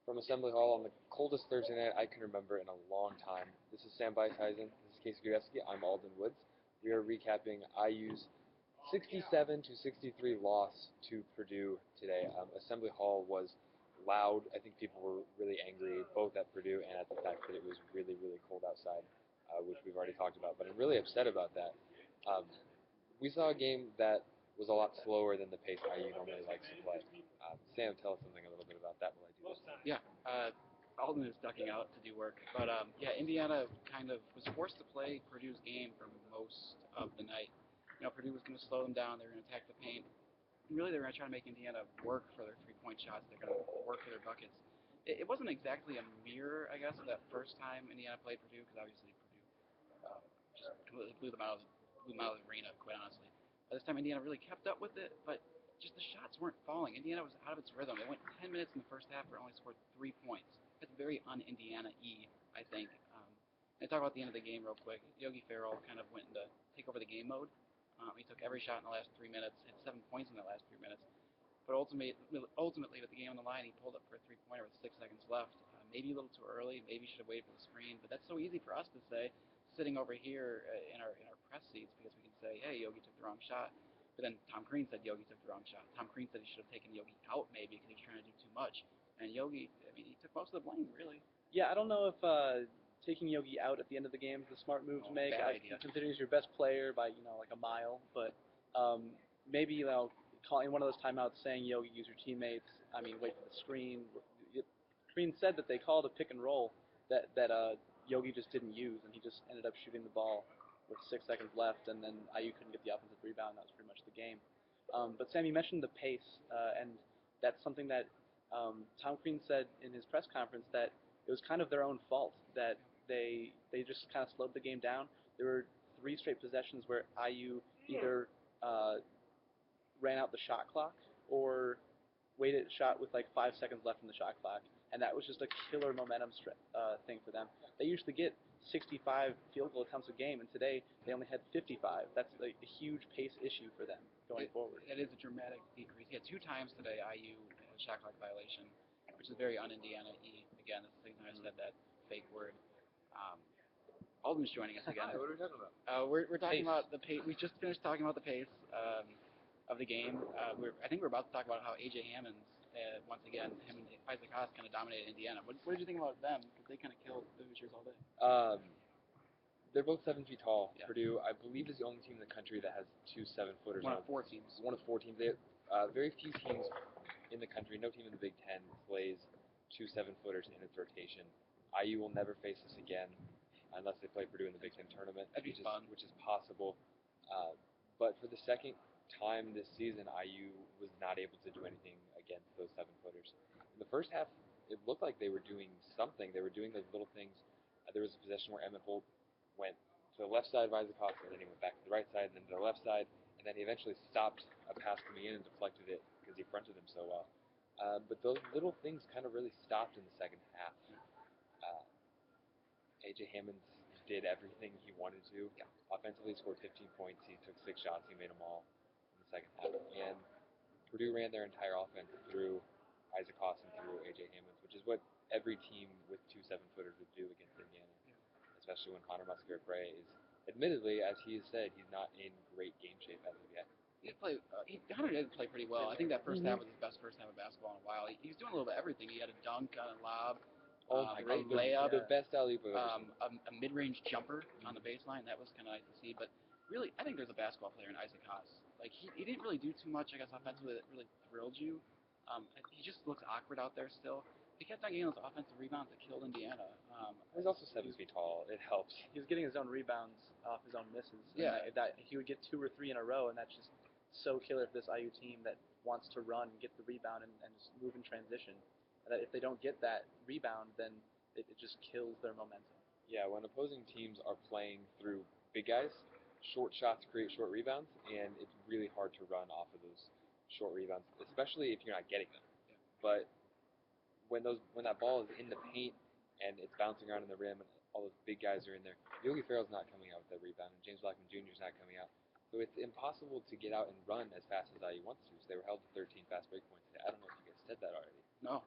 From Assembly Hall on the coldest Thursday night I can remember in a long time. This is Sam Beisheisen. This is Casey Gudevsky. I'm Alden Woods. We are recapping IU's 67 to 63 loss to Purdue today. Assembly Hall was loud. I think people were really angry both at Purdue and at the fact that it was really, really cold outside, which we've already talked about. But I'm really upset about that. We saw a game that was a lot slower than the pace IU normally likes to play. Sam, tell us something a little bit about that while I do this. Yeah, Alden is ducking out to do work. But, Indiana kind of was forced to play Purdue's game for most of the night. Purdue was going to slow them down. They were going to attack the paint. And really, they were going to try to make Indiana work for their three-point shots. They're going to work for their buckets. It wasn't exactly a mirror, I guess, of that first time Indiana played Purdue, because obviously Purdue just completely blew them out of the arena, quite honestly. This time Indiana really kept up with it, but just the shots weren't falling. Indiana was out of its rhythm. They went 10 minutes in the first half where only scored 3 points. That's very un-Indiana-y, I think. And talk about the end of the game real quick. Yogi Ferrell kind of went into take over the game mode. He took every shot in the last 3 minutes, hit 7 points in the last 3 minutes. But ultimately, with the game on the line, he pulled up for a three-pointer with 6 seconds left. Maybe a little too early. Maybe should have waited for the screen. But that's so easy for us to say, sitting over here in our press seats, because we can say, hey, Yogi took the wrong shot. But then Tom Crean said Yogi took the wrong shot. Tom Crean said he should have taken Yogi out maybe because he was trying to do too much. And Yogi, he took most of the blame, really. Yeah, I don't know if taking Yogi out at the end of the game is a smart move to make. Bad idea. Considering he's your best player by like a mile, but maybe calling one of those timeouts, saying Yogi, use your teammates. Wait for the screen. Crean said that they called a pick and roll that Yogi just didn't use, and he just ended up shooting the ball with 6 seconds left, and then IU couldn't get the offensive rebound. That was pretty much the game. But Sam, you mentioned the pace, and that's something that Tom Crean said in his press conference, that it was kind of their own fault, that they just kind of slowed the game down. There were 3 straight possessions where IU either ran out the shot clock or waited shot with like 5 seconds left in the shot clock, and that was just a killer momentum thing for them. They usually get 65 field goal attempts a game, and today they only had 55. That's a huge pace issue for them going forward. It is a dramatic decrease. Yeah, 2 times today IU had a shot clock violation, which is very un-Indiana-y. Again, this is the time I said that fake word. Alden's joining us again. Hi, what are we talking about? We're talking about the pace. We just finished talking about the pace of the game. I think we're about to talk about how A.J. Hammons, once again, him and Isaac Haas kind of dominated Indiana. What did you think about them? Because they kind of killed the Hoosiers all day. They're both 7 feet tall. Yeah. Purdue, I believe, is the only team in the country that has 2 7-footers. One of 4 teams. One of 4 teams. Very few teams in the country, no team in the Big Ten plays 2 7-footers in its rotation. IU will never face this again unless they play Purdue in the Big Ten tournament, That'd be fun. Which is possible. But for the second time this season, IU was not able to do anything against those 7-footers. In the first half, it looked like they were doing something. They were doing those little things. There was a possession where Emmett Holt went to the left side of Isaac Haas, and then he went back to the right side, and then to the left side, and then he eventually stopped a pass coming in and deflected it because he fronted him so well. But those little things kind of really stopped in the second half. A.J. Hammons did everything he wanted to. Yeah. Offensively, he scored 15 points. He took 6 shots. He made them all in the second half. And Purdue ran their entire offense through Isaac Haas and through A.J. Hammons, which is what every team with 2 7-footers would do against Indiana. Yeah. Especially when Connor Muscari is, admittedly, as he has said, he's not in great game shape as of yet. Connor did play pretty well. I think that first half was his best first half of basketball in a while. He was doing a little bit of everything. He had a dunk on a lob, a layup, the best alley-oop I've ever seen. a mid-range jumper on the baseline. That was kind of nice to see. But really, I think there's a basketball player in Isaac Haas. Like he didn't really do too much, I guess, offensively that really thrilled you. He just looks awkward out there still. He kept on getting those offensive rebounds that killed Indiana. He's also 7 feet tall. It helps. He was getting his own rebounds off his own misses. Yeah. And that he would get 2 or 3 in a row, and that's just so killer for this IU team that wants to run and get the rebound and just move in transition. And that if they don't get that rebound, then it just kills their momentum. Yeah, when opposing teams are playing through big guys, short shots create short rebounds, and it's really hard to run off of those short rebounds, especially if you're not getting them. Yeah. But when that ball is in the paint and it's bouncing around in the rim and all those big guys are in there, Yogi Ferrell's not coming out with that rebound, and James Blackman Jr. is not coming out. So it's impossible to get out and run as fast as IU wants to. So they were held to 13 fast break points today. I don't know if you guys said that already. No.